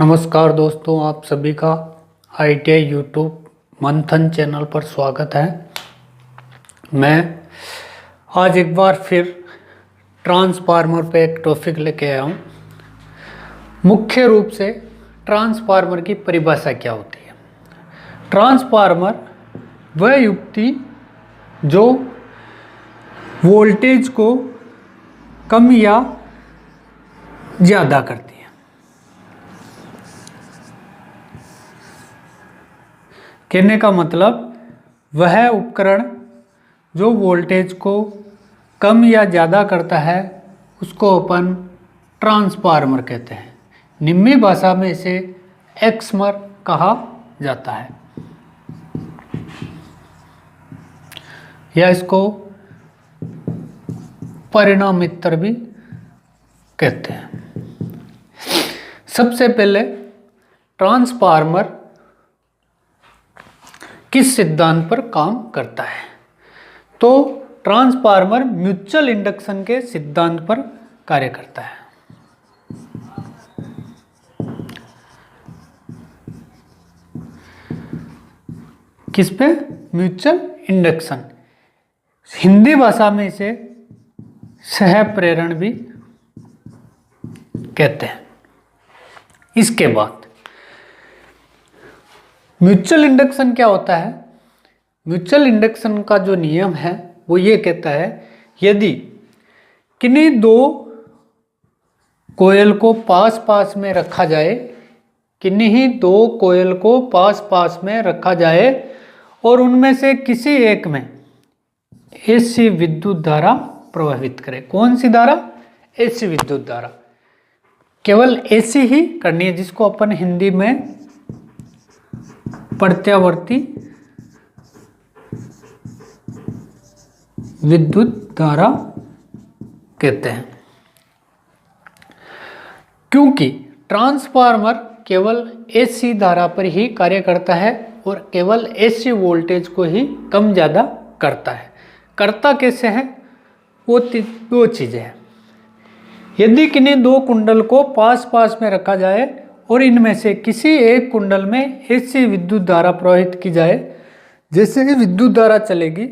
नमस्कार दोस्तों, आप सभी का ITI यूट्यूब मंथन चैनल पर स्वागत है। मैं आज एक बार फिर ट्रांसफार्मर पे एक टॉपिक लेके आया हूँ। मुख्य रूप से ट्रांसफार्मर की परिभाषा क्या होती है। ट्रांसफार्मर वह युक्ति जो वोल्टेज को कम या ज़्यादा करती है। कहने का मतलब वह उपकरण जो वोल्टेज को कम या ज़्यादा करता है उसको अपन ट्रांसफार्मर कहते हैं। निम्न भाषा में इसे एक्समर कहा जाता है या इसको परिणामित्र भी कहते हैं। सबसे पहले ट्रांसफार्मर किस सिद्धांत पर काम करता है, तो ट्रांसफार्मर म्यूचुअल इंडक्शन के सिद्धांत पर कार्य करता है। किस पे? Mutual induction. हिंदी भाषा में इसे सह प्रेरण भी कहते हैं। इसके बाद म्यूचुअल इंडक्शन क्या होता है। म्यूचुअल इंडक्शन का जो नियम है वो ये कहता है, यदि किन्हीं दो कोयल को पास पास में रखा जाए, किन्हीं दो कोयल को पास पास में रखा जाए और उनमें से किसी एक में ऐसी विद्युत धारा प्रवाहित करे। कौन सी धारा? ऐसी विद्युत धारा। केवल ऐसी ही करनी है, जिसको अपन हिंदी में प्रत्यावर्ती विद्युत धारा कहते हैं। क्योंकि ट्रांसफार्मर केवल एसी धारा पर ही कार्य करता है और केवल एसी वोल्टेज को ही कम ज़्यादा करता है। करता कैसे है? वो दो चीज़ें हैं। यदि किन्हीं दो कुंडल को पास पास में रखा जाए और इनमें से किसी एक कुंडल में ऐसी विद्युत धारा प्रवाहित की जाए, जैसे ही विद्युत धारा चलेगी,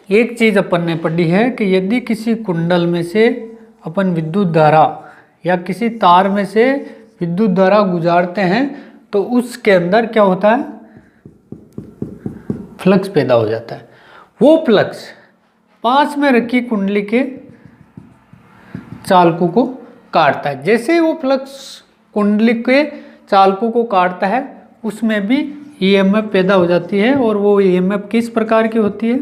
एक चीज़ अपन ने पढ़ी है कि यदि किसी कुंडल में से अपन विद्युत धारा या किसी तार में से विद्युत धारा गुजारते हैं तो उसके अंदर क्या होता है? फ्लक्स पैदा हो जाता है। वो फ्लक्स पास में रखी कुंडली के चालकों को काटता है। जैसे ही वो फ्लक्स कुंडली के चालकों को काटता है, उसमें भी EMF पैदा हो जाती है और वो EMF किस प्रकार की होती है?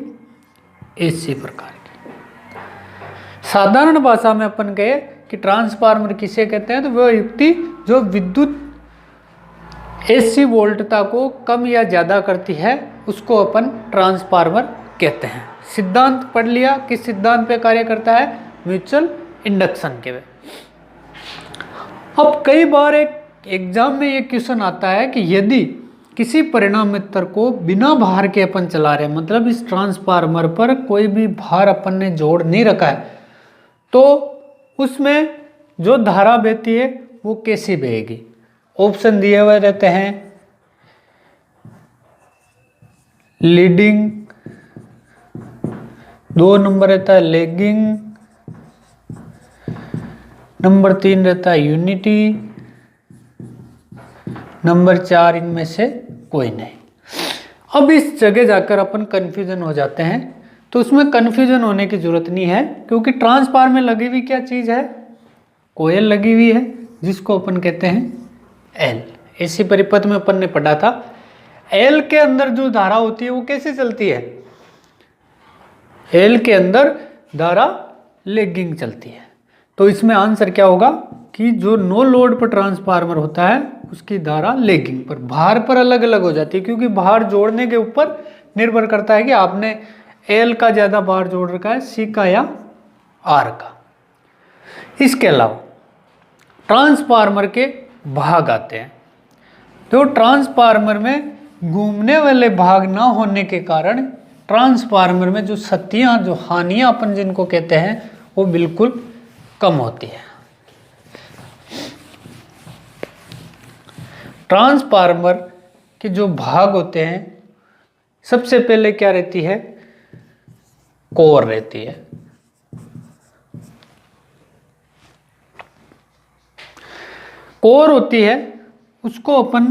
AC प्रकार की। साधारण भाषा में अपन कहे कि ट्रांसफार्मर किसे कहते हैं, तो वह युक्ति जो विद्युत AC वोल्टता को कम या ज़्यादा करती है उसको अपन ट्रांसफार्मर कहते हैं। सिद्धांत पढ़ लिया। किस सिद्धांत पे कार्य करता है? म्यूचुअल इंडक्शन के। अब कई बार एक एग्जाम में ये क्वेश्चन आता है कि यदि किसी परिणामित्र को बिना भार के अपन चला रहे हैं, मतलब इस ट्रांसफार्मर पर कोई भी भार अपन ने जोड़ नहीं रखा है, तो उसमें जो धारा बहती है वो कैसी बहेगी? ऑप्शन दिए हुए रहते हैं। लीडिंग, 2 नंबर रहता है लैगिंग, नंबर 3 रहता है यूनिटी, नंबर 4 इनमें से कोई नहीं। अब इस जगह जाकर अपन कंफ्यूजन हो जाते हैं, तो उसमें कंफ्यूजन होने की जरूरत नहीं है, क्योंकि ट्रांसफार्मर में लगी हुई क्या चीज़ है? कोयल लगी हुई है, जिसको अपन कहते हैं एल। इसी परिपथ में अपन ने पढ़ा था। एल के अंदर जो धारा होती है वो कैसे चलती है? एल के अंदर धारा लैगिंग चलती है। तो इसमें आंसर क्या होगा कि जो नो लोड पर ट्रांसफार्मर होता है उसकी धारा लैगिंग पर, भार पर अलग अलग हो जाती है, क्योंकि भार जोड़ने के ऊपर निर्भर करता है कि आपने एल का ज़्यादा भार जोड़ रखा है, सी का या आर का। इसके अलावा ट्रांसफार्मर के भाग आते हैं। तो ट्रांसफार्मर में घूमने वाले भाग ना होने के कारण ट्रांसफार्मर में जो क्षतियाँ, जो हानियाँ अपन जिनको कहते हैं, वो बिल्कुल कम होती है। ट्रांसफार्मर के जो भाग होते हैं, सबसे पहले क्या रहती है, कोर रहती है। कोर होती है, उसको अपन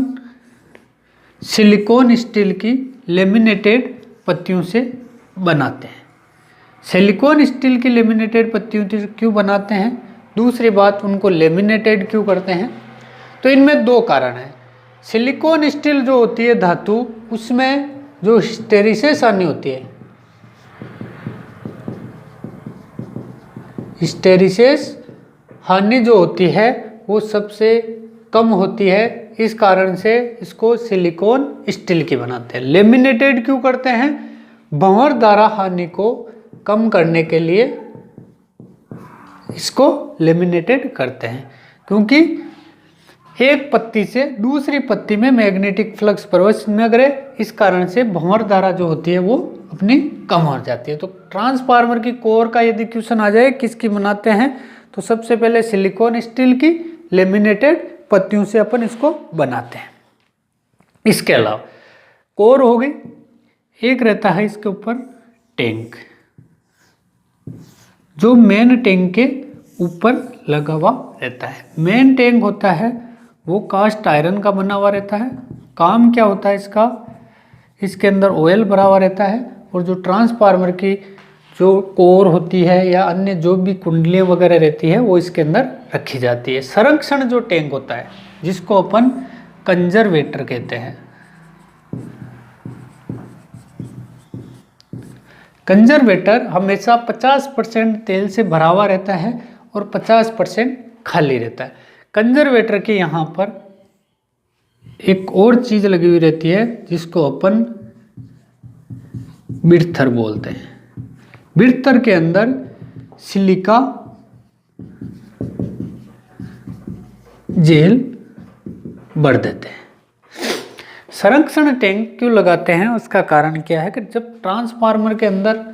सिलिकॉन स्टील की लेमिनेटेड पत्तियों से बनाते हैं। सिलिकॉन स्टील की लेमिनेटेड पत्तियों से क्यों बनाते हैं, दूसरी बात उनको लेमिनेटेड क्यों करते हैं, तो इनमें दो कारण हैं। सिलिकॉन स्टील जो होती है धातु, उसमें जो हिस्टेरिसिस हानि होती है, हिस्टेरिसिस हानि जो होती है वो सबसे कम होती है, इस कारण से इसको सिलिकॉन स्टील की बनाते हैं। लेमिनेटेड क्यों करते हैं, भंवर धारा हानि को कम करने के लिए इसको लेमिनेटेड करते हैं, क्योंकि एक पत्ती से दूसरी पत्ती में मैग्नेटिक फ्लक्स प्रवेश न करे, इस कारण से भंवर धारा जो होती है वो अपनी कम हो जाती है। तो ट्रांसफार्मर की कोर का यदि क्वेश्चन आ जाए किसकी बनाते हैं, तो सबसे पहले सिलिकॉन स्टील की लेमिनेटेड पत्तियों से अपन इसको बनाते हैं। इसके अलावा कोर हो गई, एक रहता है इसके ऊपर टैंक, जो मेन टैंक के ऊपर लगा हुआ रहता है। मेन टैंक होता है वो कास्ट आयरन का बना हुआ रहता है। काम क्या होता है इसका, इसके अंदर ऑयल भरा हुआ रहता है, और जो ट्रांसफार्मर की जो कोर होती है या अन्य जो भी कुंडलियाँ वगैरह रहती है वो इसके अंदर रखी जाती है। संरक्षण जो टैंक होता है जिसको अपन कंजर्वेटर कहते हैं, कंजर्वेटर हमेशा 50% तेल से भरा हुआ रहता है और 50% खाली रहता है। कंजर्वेटर के यहाँ पर एक और चीज़ लगी हुई रहती है जिसको अपन बिर्थर बोलते हैं। बिर्थर के अंदर सिलिका जेल भर देते हैं। संरक्षण टैंक क्यों लगाते हैं, उसका कारण क्या है कि जब ट्रांसफार्मर के अंदर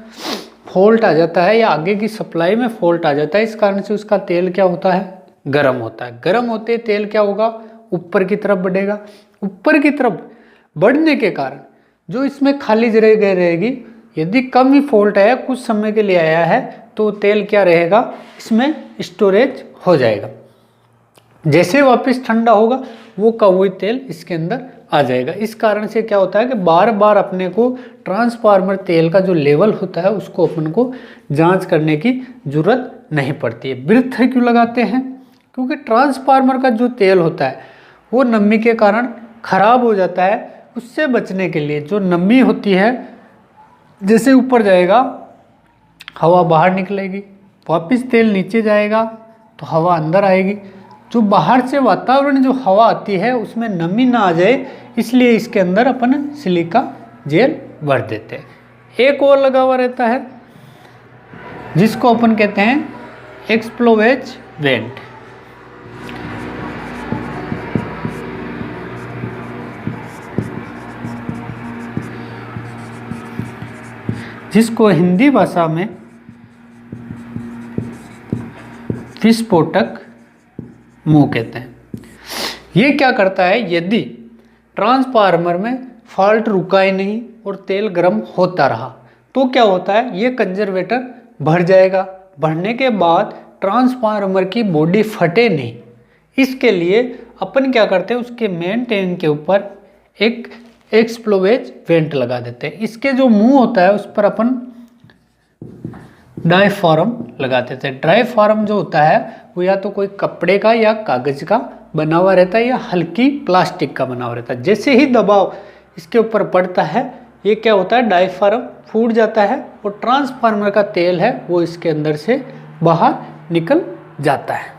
फॉल्ट आ जाता है या आगे की सप्लाई में फॉल्ट आ जाता है, इस कारण से उसका तेल क्या होता है, गर्म होता है। गर्म होते तेल क्या होगा, ऊपर की तरफ बढ़ेगा। ऊपर की तरफ बढ़ने के कारण जो इसमें खाली जगह रहेगी, यदि कम ही फॉल्ट आया, कुछ समय के लिए आया है, तो तेल क्या रहेगा, इसमें स्टोरेज हो जाएगा। जैसे वापस ठंडा होगा वो का वही तेल इसके अंदर आ जाएगा। इस कारण से क्या होता है कि बार बार अपने को ट्रांसफार्मर तेल का जो लेवल होता है उसको अपन को जांच करने की जरूरत नहीं पड़ती है। बिर्थर क्यों लगाते हैं, क्योंकि ट्रांसफार्मर का जो तेल होता है वो नमी के कारण खराब हो जाता है। उससे बचने के लिए जो नमी होती है, जैसे ऊपर जाएगा हवा बाहर निकलेगी, वापस तेल नीचे जाएगा तो हवा अंदर आएगी। जो बाहर से वातावरण जो हवा आती है उसमें नमी ना आ जाए, इसलिए इसके अंदर अपन सिलिका जेल भर देते हैं। एक और लगा हुआ रहता है जिसको अपन कहते हैं एक्सप्लोवेज वेंट। जिसको हिंदी भाषा में विस्फोटक मुंह कहते हैं। ये क्या करता है, यदि ट्रांसफार्मर में फॉल्ट रुका ही नहीं और तेल गर्म होता रहा तो क्या होता है, ये कंजर्वेटर भर जाएगा। भरने के बाद ट्रांसफार्मर की बॉडी फटे नहीं, इसके लिए अपन क्या करते हैं, उसके मेन टैंक के ऊपर एक एक्सप्लोवेज वेंट लगा देते हैं। इसके जो मुंह होता है उस पर अपन डायफ्राम लगा देते हैं। डायफ्राम जो होता है वो या तो कोई कपड़े का या कागज का बना हुआ रहता है या हल्की प्लास्टिक का बना हुआ रहता है। जैसे ही दबाव इसके ऊपर पड़ता है, ये क्या होता है, डायफ्राम फूट जाता है और ट्रांसफार्मर का तेल है वो इसके अंदर से बाहर निकल जाता है।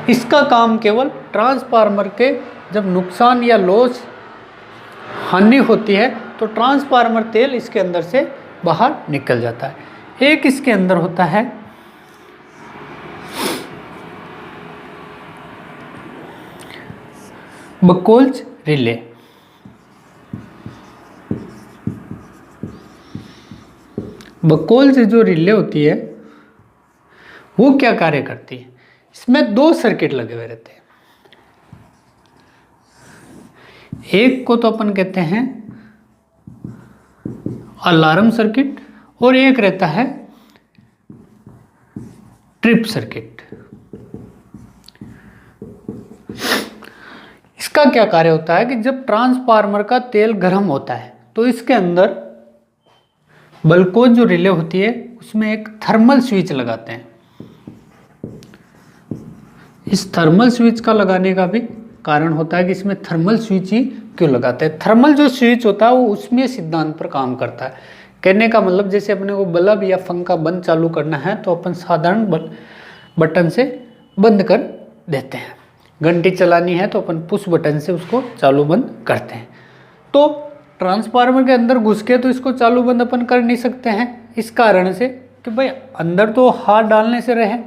इसका काम केवल ट्रांसफार्मर के जब नुकसान या लॉस हानि होती है तो ट्रांसफार्मर तेल इसके अंदर से बाहर निकल जाता है। एक इसके अंदर होता है बकोल्ज रिले। बकोल्ज जो रिले होती है वो क्या कार्य करती है, इसमें दो सर्किट लगे हुए रहते हैं। एक को तो अपन कहते हैं अलार्म सर्किट और एक रहता है ट्रिप सर्किट। इसका क्या कार्य होता है कि जब ट्रांसफार्मर का तेल गर्म होता है तो इसके अंदर बल्कोज जो रिले होती है उसमें एक थर्मल स्विच लगाते हैं। इस थर्मल स्विच का लगाने का भी कारण होता है कि इसमें थर्मल स्विच ही क्यों लगाते हैं। थर्मल जो स्विच होता है वो उसमें सिद्धांत पर काम करता है। कहने का मतलब जैसे अपने को बल्ब या पंखा बंद चालू करना है तो अपन साधारण बटन से बंद कर देते हैं, घंटी चलानी है तो अपन पुश बटन से उसको चालू बंद करते हैं। तो ट्रांसफार्मर के अंदर घुस के तो इसको चालू बंद अपन कर नहीं सकते हैं, इस कारण से कि भाई अंदर तो हाथ डालने से रहे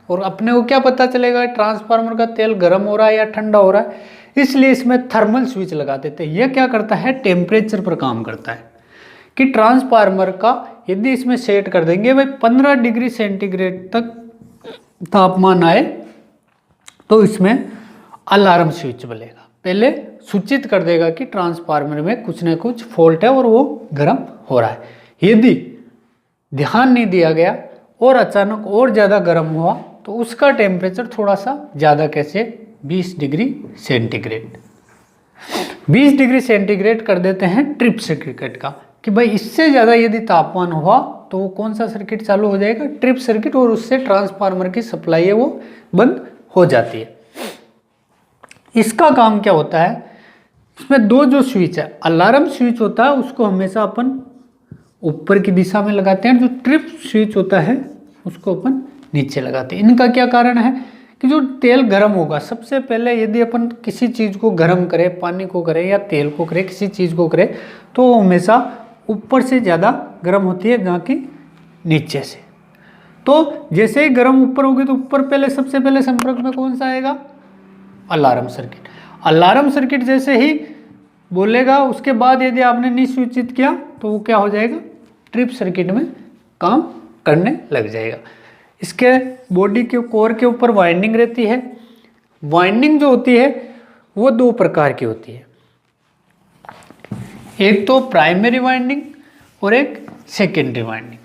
और अपने को क्या पता चलेगा ट्रांसफार्मर का तेल गर्म हो रहा है या ठंडा हो रहा है, इसलिए इसमें थर्मल स्विच लगा देते हैं। यह क्या करता है, टेम्परेचर पर काम करता है कि ट्रांसफार्मर का यदि इसमें सेट कर देंगे भाई 15 डिग्री सेंटीग्रेड तक तापमान आए तो इसमें अलार्म स्विच बजेगा, पहले सूचित कर देगा कि ट्रांसफार्मर में कुछ न कुछ फॉल्ट है और वो गर्म हो रहा है। यदि ध्यान नहीं दिया गया और अचानक और ज़्यादा गर्म हुआ तो उसका टेम्परेचर थोड़ा सा ज़्यादा, कैसे 20 डिग्री सेंटीग्रेड 20 डिग्री सेंटीग्रेड कर देते हैं ट्रिप सर्किट का, कि भाई इससे ज़्यादा यदि तापमान हुआ तो वो कौन सा सर्किट चालू हो जाएगा, ट्रिप सर्किट, और उससे ट्रांसफार्मर की सप्लाई है वो बंद हो जाती है। इसका काम क्या होता है, इसमें दो जो स्विच है, अलार्म स्विच होता है उसको हमेशा अपन ऊपर की दिशा में लगाते हैं, जो ट्रिप स्विच होता है उसको अपन नीचे लगाते हैं। इनका क्या कारण है कि जो तेल गर्म होगा, सबसे पहले यदि अपन किसी चीज़ को गर्म करें, पानी को करें या तेल को करें, किसी चीज़ को करें, तो वो हमेशा ऊपर से ज़्यादा गर्म होती है ना कि नीचे से। तो जैसे ही गर्म ऊपर होगी तो ऊपर पहले सबसे पहले संपर्क में कौन सा आएगा, अलार्म सर्किट। अलार्म सर्किट जैसे ही बोलेगा उसके बाद यदि आपने नहीं सूचित किया तो वो क्या हो जाएगा, ट्रिप सर्किट में काम करने लग जाएगा। इसके बॉडी के कोर के ऊपर वाइंडिंग रहती है। वाइंडिंग जो होती है वो दो प्रकार की होती है, एक तो प्राइमरी वाइंडिंग और एक सेकेंडरी वाइंडिंग,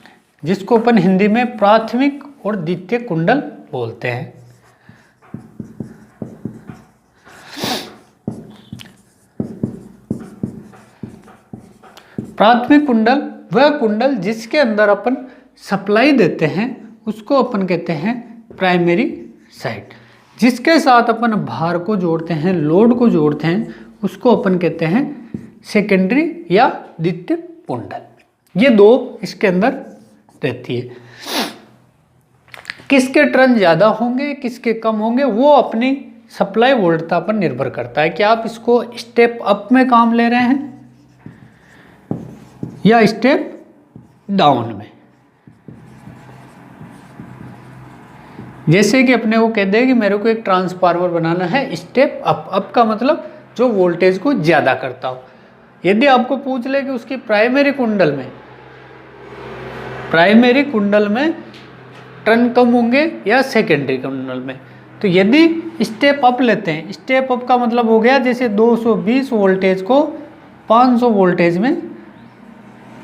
जिसको अपन हिंदी में प्राथमिक और द्वितीयक कुंडल बोलते हैं। प्राथमिक कुंडल वह कुंडल जिसके अंदर अपन सप्लाई देते हैं उसको अपन कहते हैं प्राइमरी साइड। जिसके साथ अपन भार को जोड़ते हैं, लोड को जोड़ते हैं, उसको अपन कहते हैं सेकेंडरी या द्वितीयक कुंडल। ये दो इसके अंदर रहती है। किसके टर्न ज़्यादा होंगे, किसके कम होंगे, वो अपनी सप्लाई वोल्टता पर निर्भर करता है कि आप इसको स्टेप अप में काम ले रहे हैं या स्टेप डाउन में। जैसे कि अपने को कह दे कि मेरे को एक ट्रांसफार्मर बनाना है स्टेप अप, अप का मतलब जो वोल्टेज को ज़्यादा करता हो। यदि आपको पूछ ले कि उसकी प्राइमरी कुंडल में टर्न कम होंगे या सेकेंडरी कुंडल में, तो यदि स्टेप अप लेते हैं, स्टेप अप का मतलब हो गया जैसे 220 वोल्टेज को 500 वोल्टेज में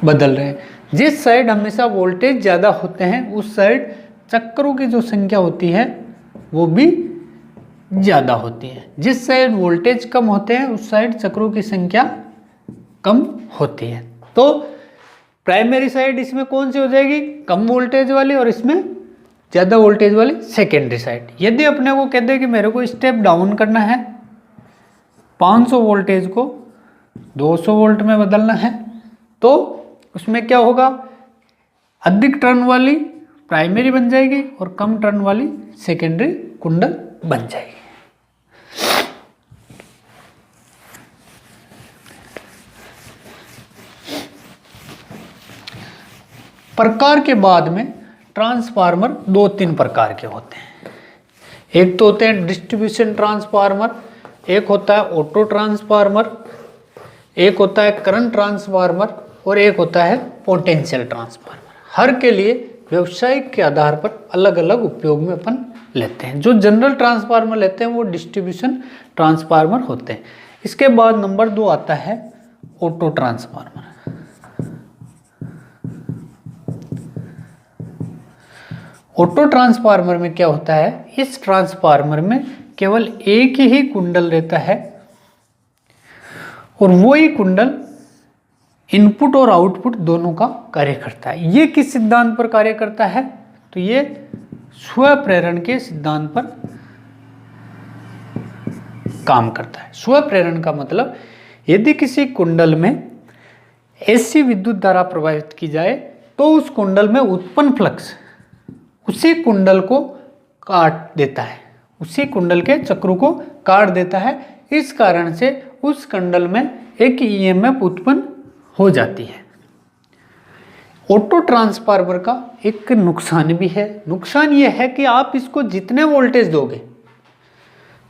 बदल रहे हैं। जिस साइड हमेशा वोल्टेज ज़्यादा होते हैं उस साइड चक्रों की जो संख्या होती है वो भी ज़्यादा होती है। जिस साइड वोल्टेज कम होते हैं उस साइड चक्रों की संख्या कम होती है। तो प्राइमरी साइड इसमें कौन सी हो जाएगी, कम वोल्टेज वाली, और इसमें ज़्यादा वोल्टेज वाली सेकेंडरी साइड। यदि अपने को कहते हैं कि मेरे को स्टेप डाउन करना है, 500 वोल्टेज को 200 वोल्ट में बदलना है, तो उसमें क्या होगा, अधिक टर्न वाली प्राइमरी बन जाएगी और कम टर्न वाली सेकेंडरी कुंडल बन जाएगी। प्रकार के बाद में ट्रांसफार्मर 2-3 प्रकार के होते हैं। एक तो होते हैं डिस्ट्रीब्यूशन ट्रांसफार्मर, एक होता है ऑटो ट्रांसफार्मर, एक होता है करंट ट्रांसफार्मर और एक होता है पोटेंशियल ट्रांसफार्मर। हर के लिए व्यवसायिक के आधार पर अलग अलग उपयोग में अपन लेते हैं। जो जनरल ट्रांसफार्मर लेते हैं वो डिस्ट्रीब्यूशन ट्रांसफार्मर होते हैं। इसके बाद नंबर 2 आता है ऑटो ट्रांसफार्मर। ऑटो ट्रांसफार्मर में क्या होता है, इस ट्रांसफार्मर में केवल एक ही कुंडल रहता है और वो ही कुंडल इनपुट और आउटपुट दोनों का कार्य करता है। ये किस सिद्धांत पर कार्य करता है, तो ये स्वप्रेरण के सिद्धांत पर काम करता है। स्वप्रेरण का मतलब यदि किसी कुंडल में ऐसी विद्युत धारा प्रवाहित की जाए तो उस कुंडल में उत्पन्न फ्लक्स उसी कुंडल को काट देता है, उसी कुंडल के चक्र को काट देता है। इस कारण से उस कुंडल में एक ईएमएफ उत्पन्न हो जाती है। ऑटो ट्रांसफार्मर का एक नुकसान भी है। नुकसान यह है कि आप इसको जितने वोल्टेज दोगे,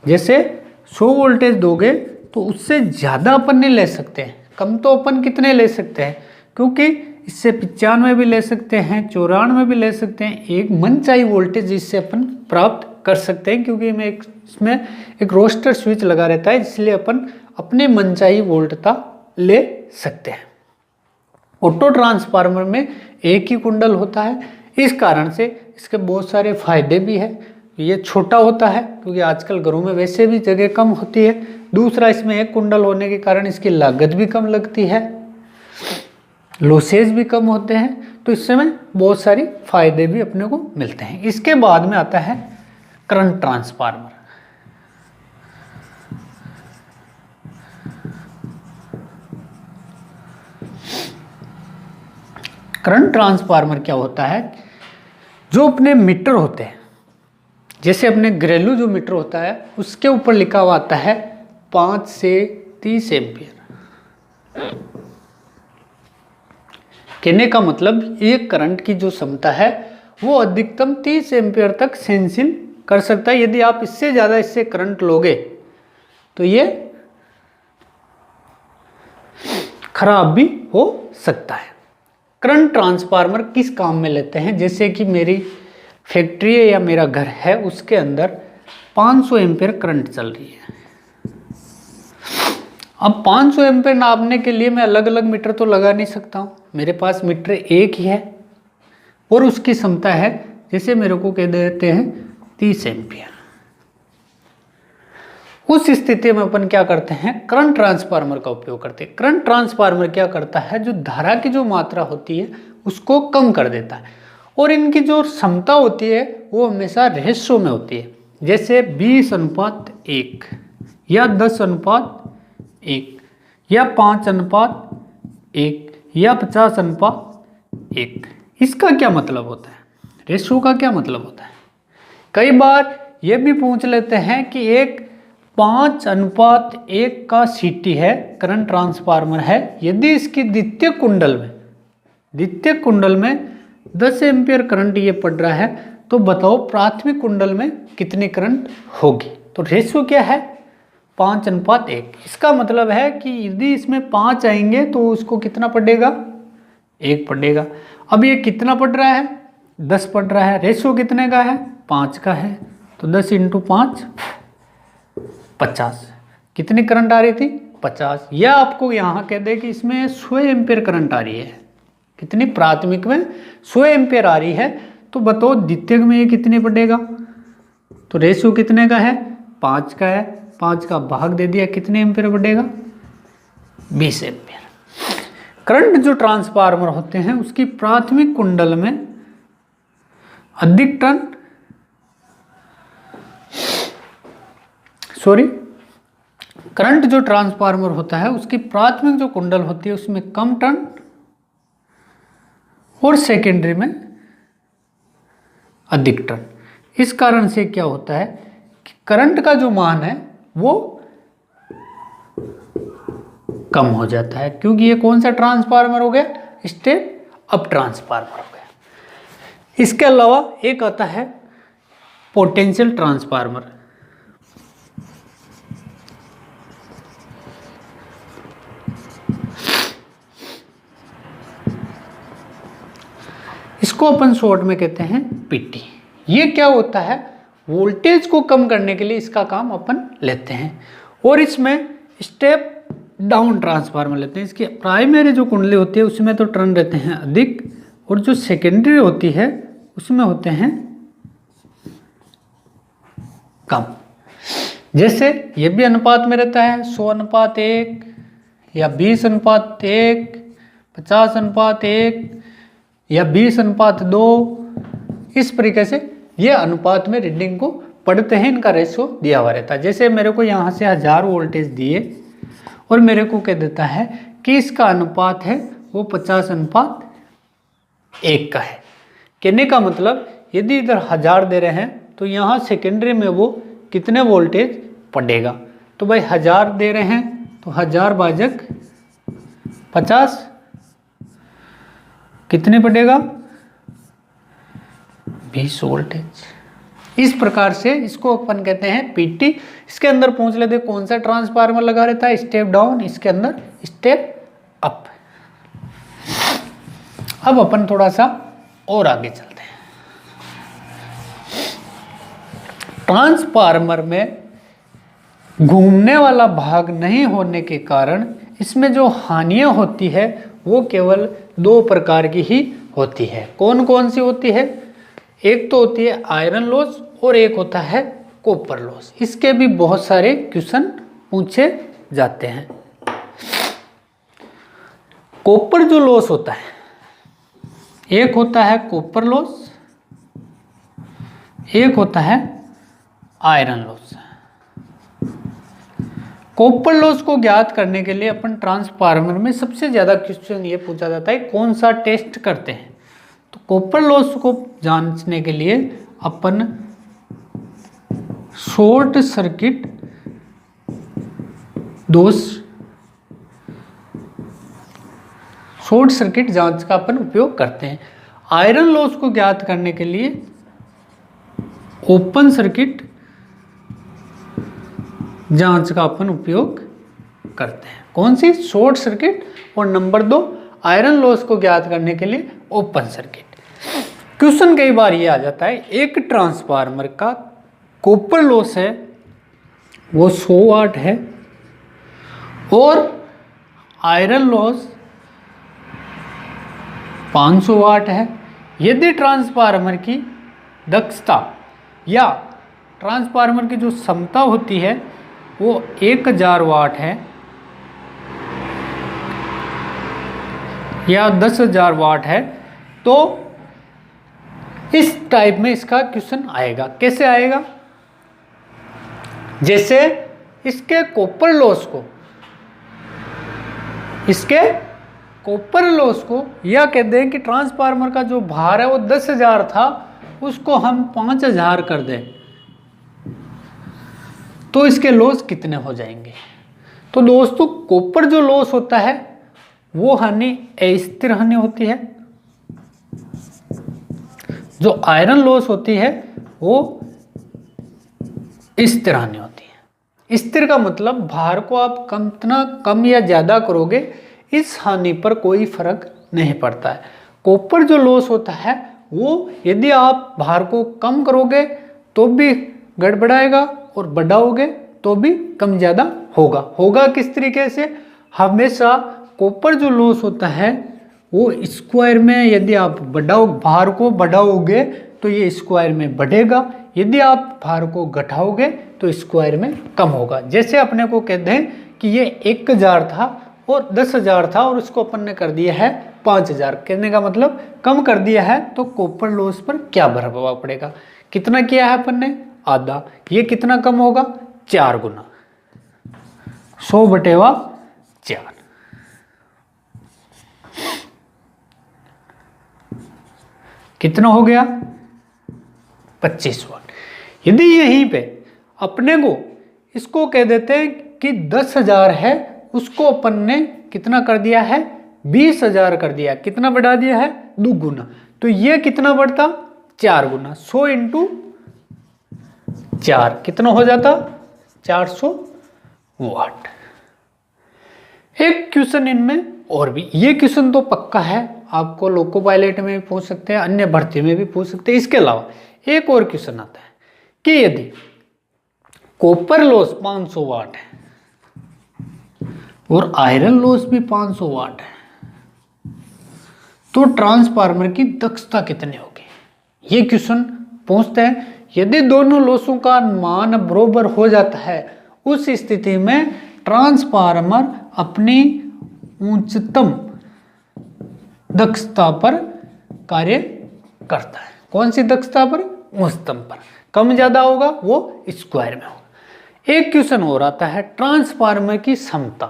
जैसे 100 वोल्टेज दोगे तो उससे ज़्यादा अपन नहीं ले सकते हैं। कम तो अपन कितने ले सकते हैं, क्योंकि इससे 95 भी ले सकते हैं, 94 भी ले सकते हैं। एक मनचाही वोल्टेज इससे अपन प्राप्त कर सकते हैं, क्योंकि इसमें एक रोस्टर स्विच लगा रहता है, इसलिए अपन अपने मनचाही वोल्टता ले सकते हैं। ऑटो ट्रांसफार्मर में एक ही कुंडल होता है, इस कारण से इसके बहुत सारे फायदे भी हैं। ये छोटा होता है क्योंकि आजकल घरों में वैसे भी जगह कम होती है। दूसरा, इसमें एक कुंडल होने के कारण इसकी लागत भी कम लगती है, लॉसेज भी कम होते हैं, तो इससे में बहुत सारी फायदे भी अपने को मिलते हैं। इसके बाद में आता है करंट ट्रांसफार्मर। करंट ट्रांसफार्मर क्या होता है, जो अपने मीटर होते हैं, जैसे अपने घरेलू जो मीटर होता है उसके ऊपर लिखा हुआ आता है 5 से 30 एम्पियर। कहने का मतलब ये करंट की जो क्षमता है वो अधिकतम 30 एम्पियर तक सेंसिल कर सकता है। यदि आप इससे ज़्यादा इससे करंट लोगे तो ये खराब भी हो सकता है। करंट ट्रांसफार्मर किस काम में लेते हैं, जैसे कि मेरी फैक्ट्री है या मेरा घर है, उसके अंदर 500 एम्पियर करंट चल रही है। अब 500 एम्पियर नापने के लिए मैं अलग अलग मीटर तो लगा नहीं सकता हूँ। मेरे पास मीटर एक ही है और उसकी क्षमता है, जैसे मेरे को कह देते हैं 30 एम्पियर। उस स्थिति में अपन क्या करते हैं, करंट ट्रांसफार्मर का उपयोग करते हैं। करंट ट्रांसफार्मर क्या करता है, जो धारा की जो मात्रा होती है उसको कम कर देता है, और इनकी जो क्षमता होती है वो हमेशा रेशो में होती है, जैसे 20:1 या 10:1 या 5:1 या 50:1। इसका क्या मतलब होता है, रेशो का क्या मतलब होता है। कई बार ये भी पूछ लेते हैं कि एक 5:1 का सीटी है, करंट ट्रांसफार्मर है, यदि इसकी द्वितीय कुंडल में 10 एम्पियर करंट ये पड़ रहा है, तो बताओ प्राथमिक कुंडल में कितनी करंट होगी। तो रेशियो क्या है, 5:1। इसका मतलब है कि यदि इसमें 5 आएंगे तो उसको कितना पड़ेगा, 1 पड़ेगा। अब ये कितना पड़ रहा है, 10 पड़ रहा है। रेशियो कितने का है, 5 का है, तो 10 × 5 50। कितनी करंट आ रही थी, 50। या आपको यहाँ कह दे कि इसमें 100 एम्पियर करंट आ रही है, कितनी, प्राथमिक में 100 एम्पियर आ रही है, तो बताओ द्वितीयक में ये कितनी पड़ेगा। तो रेशियो कितने का है, 5 का है, 5 का भाग दे दिया, कितने एम्पियर पड़ेगा, 20 एम्पियर। करंट जो ट्रांसफार्मर होते हैं उसकी प्राथमिक कुंडल में करंट जो ट्रांसफार्मर होता है उसकी प्राथमिक जो कुंडल होती है उसमें कम टर्न और सेकेंडरी में अधिक टर्न। इस कारण से क्या होता है कि करंट का जो मान है वो कम हो जाता है, क्योंकि ये कौन सा ट्रांसफार्मर हो गया, स्टेप अप ट्रांसफार्मर हो गया। इसके अलावा एक आता है पोटेंशियल ट्रांसफार्मर। इसको अपन शॉर्ट में कहते हैं पीटी। ये क्या होता है, वोल्टेज को कम करने के लिए इसका काम अपन लेते हैं, और इसमें स्टेप डाउन ट्रांसफार्मर लेते हैं। इसकी प्राइमरी जो कुंडली होती है उसमें तो टर्न रहते हैं अधिक, और जो सेकेंडरी होती है उसमें होते हैं कम। जैसे ये भी अनुपात में रहता है 100:1 या 20:1, 50:1 या 20:2। इस तरीके से ये अनुपात में रीडिंग को पढ़ते हैं, इनका रेशियो दिया हुआ रहता है। जैसे मेरे को यहाँ से 1000 वोल्टेज दिए और मेरे को कह देता है कि इसका अनुपात है वो 50:1 का है। कहने का मतलब यदि इधर 1000 दे रहे हैं तो यहाँ सेकेंडरी में वो कितने वोल्टेज पड़ेगा। तो भाई 1000 दे रहे हैं तो 1000/50 कितने पड़ेगा, 20 वोल्टेज। इस प्रकार से इसको अपन कहते हैं पीटी। इसके अंदर पूछ लेते कौन सा ट्रांसफार्मर लगा रहता है, स्टेप डाउन, इसके अंदर स्टेप अप। अब अपन थोड़ा सा और आगे चलते हैं। ट्रांसफार्मर में घूमने वाला भाग नहीं होने के कारण इसमें जो हानियां होती है वो केवल 2 प्रकार की ही होती है। कौन कौन सी होती है, एक तो होती है आयरन लॉस और एक होता है कॉपर लॉस। इसके भी बहुत सारे क्वेश्चन पूछे जाते हैं। कॉपर जो लॉस होता है, एक होता है कॉपर लॉस, एक होता है आयरन लॉस। कॉपर लॉस को ज्ञात करने के लिए अपन ट्रांसफार्मर में सबसे ज्यादा क्वेश्चन ये पूछा जाता है कौन सा टेस्ट करते हैं। तो कॉपर लॉस को जांचने के लिए अपन शॉर्ट सर्किट जांच का अपन उपयोग करते हैं। आयरन लॉस को ज्ञात करने के लिए ओपन सर्किट जांच का अपन उपयोग करते हैं। कौन सी, शॉर्ट सर्किट, और नंबर 2 आयरन लॉस को ज्ञात करने के लिए ओपन सर्किट। क्वेश्चन कई बार ये आ जाता है, एक ट्रांसफार्मर का कॉपर लॉस है वो 100 वाट है और आयरन लॉस 500 वाट है। यदि ट्रांसफार्मर की दक्षता या ट्रांसफार्मर की जो क्षमता होती है वो 1000 वाट है या 10,000 वाट है, तो इस टाइप में इसका क्वेश्चन आएगा। कैसे आएगा, जैसे इसके कॉपर लॉस को या कहते हैं कि ट्रांसफार्मर का जो भार है वो 10,000 था, उसको हम 5,000 कर दें तो इसके लॉस कितने हो जाएंगे। तो दोस्तों कॉपर जो लॉस होता है वो हानि अस्थिर हानि होती है, जो आयरन लॉस होती है वो स्थिर हानि होती है। स्थिर का मतलब भार को आप कितना कम या ज़्यादा करोगे इस हानि पर कोई फर्क नहीं पड़ता है। कॉपर जो लॉस होता है वो यदि आप भार को कम करोगे तो भी गड़बड़ाएगा और बढ़ाओगे तो भी कम ज़्यादा होगा किस तरीके से, हमेशा कॉपर जो लॉस होता है वो स्क्वायर में, यदि आप भार को बढ़ाओगे तो ये स्क्वायर में बढ़ेगा, यदि आप भार को घटाओगे तो स्क्वायर में कम होगा। जैसे अपने को कहते हैं कि ये 1000 था और 10,000 था और उसको अपन ने कर दिया है 5,000, कहने का मतलब कम कर दिया है, तो कॉपर लॉस पर क्या प्रभाव पड़ेगा। कितना किया है अपन ने, आधा, ये कितना कम होगा, 4 गुना, 100/4। कितना हो गया, 25 वाट। यदि यहीं पे अपने को इसको कह देते हैं कि 10,000 है, उसको अपन ने कितना कर दिया है, 20,000 कर दिया, कितना बढ़ा दिया है, 2 गुना, तो ये कितना बढ़ता, 4 गुना, 100 × 4 कितना हो जाता, 400 वाट। एक क्वेश्चन इनमें और भी, ये क्वेश्चन तो पक्का है, आपको लोको पायलट में भी पूछ सकते हैं, अन्य भर्ती में भी पूछ सकते हैं। इसके अलावा एक और क्वेश्चन आता है कि यदि कॉपर लॉस 500 वाट है और आयरन लॉस भी 500 वाट है, तो ट्रांसफार्मर की दक्षता कितनी होगी? ये क्वेश्चन पूछते हैं। यदि दोनों लॉसों का मान बराबर हो जाता है, उस स्थिति में ट्रांसफार्मर अपनी उच्चतम दक्षता पर कार्य करता है। कौन सी दक्षता पर? उच्चतम पर। कम ज्यादा होगा वो स्क्वायर में होगा। एक क्वेश्चन और आता है ट्रांसफार्मर की क्षमता।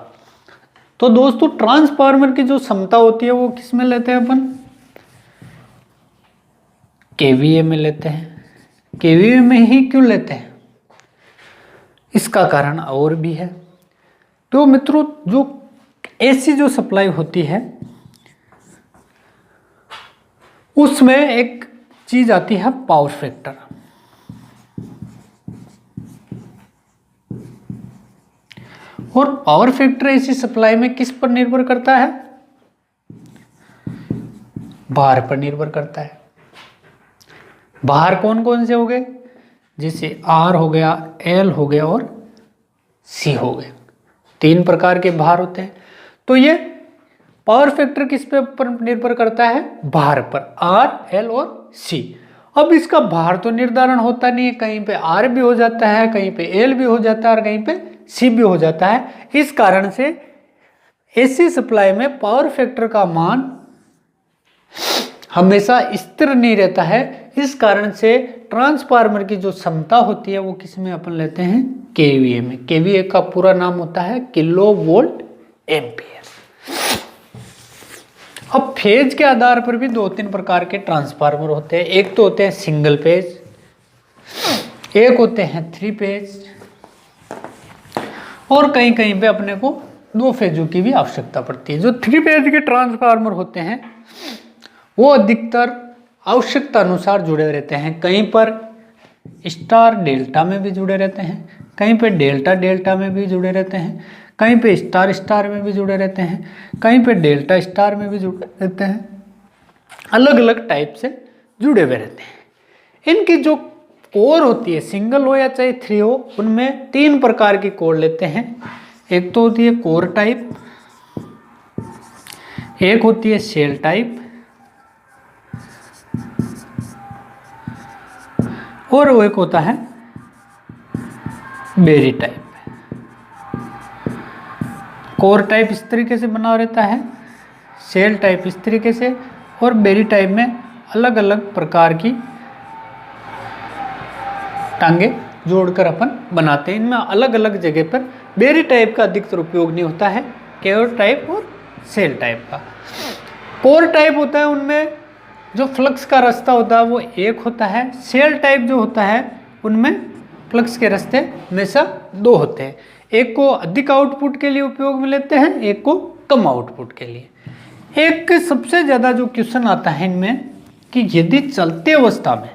तो दोस्तों ट्रांसफार्मर की जो क्षमता होती है वो किस में लेते हैं अपन? केवीए में लेते हैं। केवीए में ही क्यों लेते हैं? इसका कारण और भी है। तो मित्रों जो एसी जो सप्लाई होती है उसमें एक चीज आती है पावर फैक्टर। और पावर फैक्टर एसी सप्लाई में किस पर निर्भर करता है? भार पर निर्भर करता है। भार कौन कौन से हो गए? जैसे आर हो गया, एल हो गया और सी हो गए। 3 प्रकार के भार होते हैं। तो ये पावर फैक्टर किस पे पर निर्भर करता है? भार पर, आर, एल और सी। अब इसका भार तो निर्धारण होता नहीं है, कहीं पे आर भी हो जाता है, कहीं पे एल भी हो जाता है और कहीं पे सी भी हो जाता है। इस कारण से एसी सप्लाई में पावर फैक्टर का मान हमेशा स्थिर नहीं रहता है। इस कारण से ट्रांसफार्मर की जो क्षमता होती है वो किस में अपन लेते हैं? केवीए में। केवीए का पूरा नाम होता है किलो वोल्ट एम्पियर। अब फेज के आधार पर भी 2-3 प्रकार के ट्रांसफार्मर होते हैं। एक तो होते हैं सिंगल फेज, एक होते हैं 3 फेज, और कहीं कहीं पे अपने को 2 फेजों की भी आवश्यकता पड़ती है। जो 3 फेज के ट्रांसफार्मर होते हैं वो अधिकतर आवश्यकता अनुसार जुड़े रहते हैं। कहीं पर स्टार डेल्टा में भी जुड़े रहते हैं, कहीं पे डेल्टा डेल्टा में भी जुड़े रहते हैं, कहीं पे स्टार स्टार में भी जुड़े रहते हैं, कहीं पे डेल्टा स्टार में भी जुड़े रहते हैं। अलग अलग टाइप से जुड़े हुए रहते हैं। इनकी जो कोर होती है, सिंगल हो या चाहे 3 हो, उनमें 3 प्रकार की कोर लेते हैं। एक तो होती है कोर टाइप, एक होती है शेल टाइप, और वो एक होता है बेरी टाइप। कोर टाइप इस तरीके से बना रहता है, शेल टाइप इस तरीके से, और बेरी टाइप में अलग अलग प्रकार की टांगे जोड़कर अपन बनाते हैं। इनमें अलग अलग जगह पर बेरी टाइप का अधिकतर उपयोग नहीं होता है, कोर टाइप और शेल टाइप का। कोर टाइप होता है उनमें जो फ्लक्स का रास्ता होता है वो एक होता है। शेल टाइप जो होता है उनमें फ्लक्स के रास्ते हमेशा 2 होते हैं। एक को अधिक आउटपुट के लिए उपयोग में लेते हैं, एक को कम आउटपुट के लिए। एक सबसे ज़्यादा जो क्वेश्चन आता है इनमें कि यदि चलते अवस्था में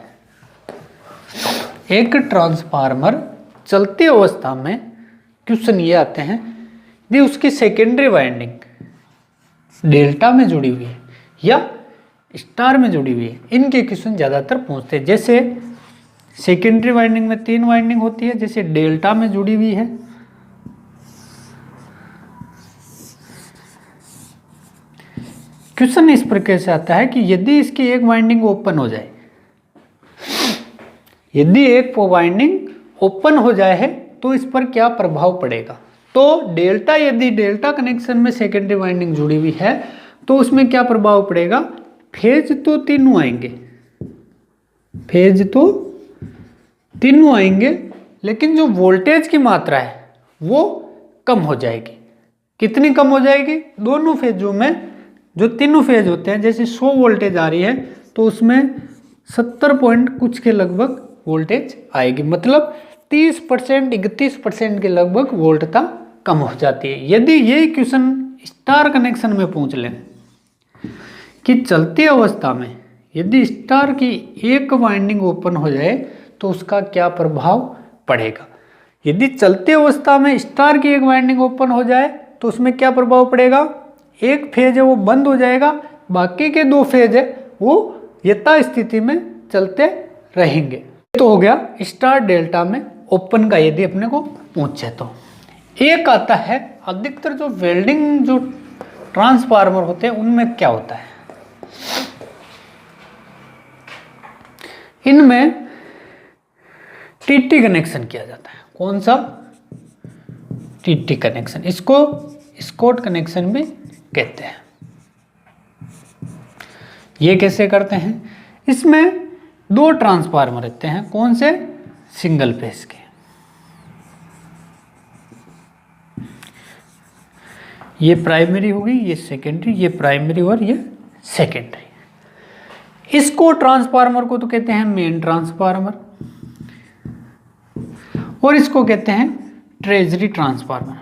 एक ट्रांसफार्मर चलती अवस्था में, क्वेश्चन ये आते हैं यदि उसकी सेकेंडरी वाइंडिंग डेल्टा में जुड़ी हुई है या स्टार में जुड़ी हुई है, इनके क्वेश्चन ज़्यादातर पूछते हैं। जैसे सेकेंडरी वाइंडिंग में 3 वाइंडिंग होती है, जैसे डेल्टा में जुड़ी हुई है, क्वेश्चन इस प्रकार से आता है कि यदि इसकी एक वाइंडिंग ओपन हो जाए, यदि एक वाइंडिंग ओपन हो जाए है तो इस पर क्या प्रभाव पड़ेगा? तो डेल्टा, यदि डेल्टा कनेक्शन में सेकेंडरी वाइंडिंग जुड़ी हुई है तो उसमें क्या प्रभाव पड़ेगा? फेज तो तीनों आएंगे, फेज तो तीनों आएंगे, लेकिन जो वोल्टेज की मात्रा है वो कम हो जाएगी। कितनी कम हो जाएगी? दोनों फेजों में जो तीनों फेज होते हैं, जैसे 100 वोल्टेज आ रही है तो उसमें 70 पॉइंट कुछ के लगभग वोल्टेज आएगी, मतलब 30%, 31% के लगभग वोल्टता कम हो जाती है। यदि यही क्वेश्चन स्टार कनेक्शन में पूछ लें कि चलती अवस्था में यदि स्टार की एक वाइंडिंग ओपन हो जाए तो उसका क्या प्रभाव पड़ेगा? यदि चलती अवस्था में स्टार की एक वाइंडिंग ओपन हो जाए तो उसमें क्या प्रभाव पड़ेगा? एक फेज है वो बंद हो जाएगा, बाकी के 2 फेज है वो यथास्थिति में चलते रहेंगे। तो हो गया स्टार डेल्टा में ओपन का, यदि अपने को पूछे तो। एक आता है अधिकतर जो वेल्डिंग जो ट्रांसफार्मर होते हैं उनमें क्या होता है, इनमें टीटी कनेक्शन किया जाता है। कौन सा? TT connection. इसको स्कॉट कनेक्शन भी कहते हैं। ये कैसे करते हैं? इसमें 2 ट्रांसफार्मर रहते हैं। कौन से? सिंगल फेज के। ये प्राइमरी होगी, ये सेकेंडरी, ये प्राइमरी और ये सेकेंडरी। इसको ट्रांसफार्मर को तो कहते हैं मेन ट्रांसफार्मर, और इसको कहते हैं ट्रेजरी ट्रांसफार्मर।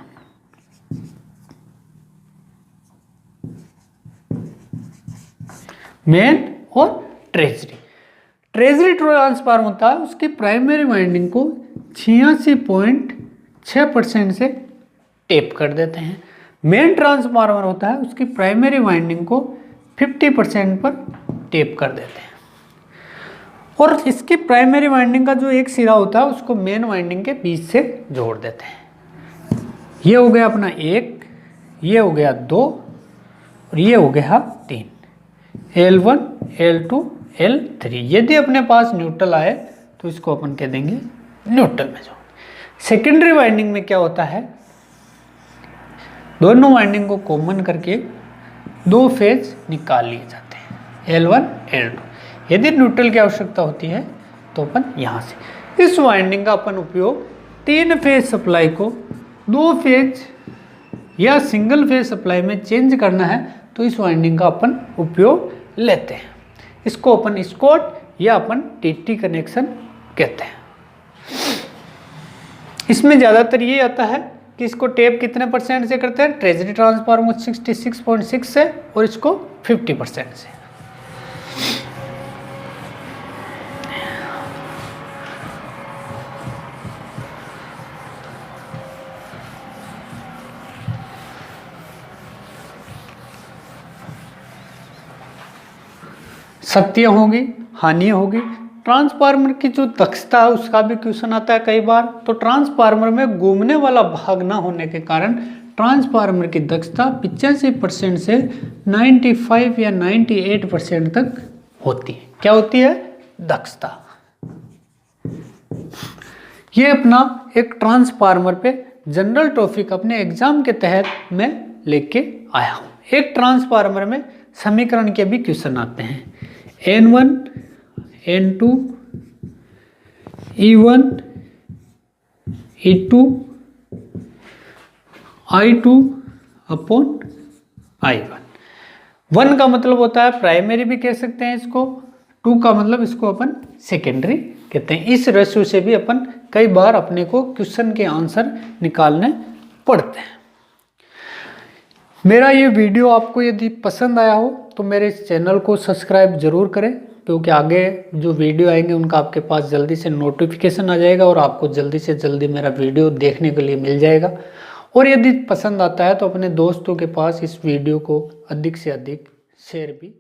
मेन और ट्रेजरी। ट्रेजरी ट्रांसफार्मर होता है, उसकी प्राइमरी वाइंडिंग को 86.6% से टेप कर देते हैं। मेन ट्रांसफार्मर होता है, उसकी प्राइमरी वाइंडिंग को 50% पर टेप कर देते हैं, और इसकी प्राइमरी वाइंडिंग का जो एक सिरा होता है उसको मेन वाइंडिंग के बीच से जोड़ देते हैं। ये हो गया अपना 1, ये हो गया 2, और ये हो गया 3। L1, L2, L3। यदि अपने पास न्यूट्रल आए तो इसको अपन कह देंगे न्यूट्रल में जोड़। सेकेंडरी वाइंडिंग में क्या होता है, दोनों वाइंडिंग को कॉमन करके 2 फेज निकाल लिए जाते हैं, L1, L2। यदि न्यूट्रल की आवश्यकता होती है तो अपन यहाँ से इस वाइंडिंग का अपन उपयोग 3 फेज सप्लाई को 2 फेज या सिंगल फेज सप्लाई में चेंज करना है तो इस वाइंडिंग का अपन उपयोग लेते हैं। इसको अपन स्कॉट या अपन टीटी कनेक्शन कहते हैं। इसमें ज़्यादातर ये आता है कि इसको टेप कितने % से करते हैं? ट्रेजरी ट्रांसफार्मर 66.6 से, और इसको 50% से। शक्तियाँ होगी, हानियाँ होगी। ट्रांसफार्मर की जो दक्षता है उसका भी क्वेश्चन आता है कई बार। तो ट्रांसफार्मर में घूमने वाला भाग ना होने के कारण ट्रांसफार्मर की दक्षता 85% से 95 या 98% तक होती है। क्या होती है? दक्षता। ये अपना एक ट्रांसफार्मर पे जनरल टॉपिक अपने एग्जाम के तहत मैं लेके आया हूँ। एक ट्रांसफार्मर में समीकरण के भी क्वेश्चन आते हैं। N1, N2, E1, E2, I2 upon I1। 1 का मतलब होता है प्राइमरी भी कह सकते हैं इसको, 2 का मतलब इसको अपन सेकेंडरी कहते हैं। इस रेशियो से भी अपन कई बार अपने को क्वेश्चन के आंसर निकालने पड़ते हैं। मेरा ये वीडियो आपको यदि पसंद आया हो तो मेरे इस चैनल को सब्सक्राइब जरूर करें, क्योंकि आगे जो वीडियो आएंगे उनका आपके पास जल्दी से नोटिफिकेशन आ जाएगा और आपको जल्दी से जल्दी मेरा वीडियो देखने के लिए मिल जाएगा। और यदि पसंद आता है तो अपने दोस्तों के पास इस वीडियो को अधिक से अधिक शेयर भी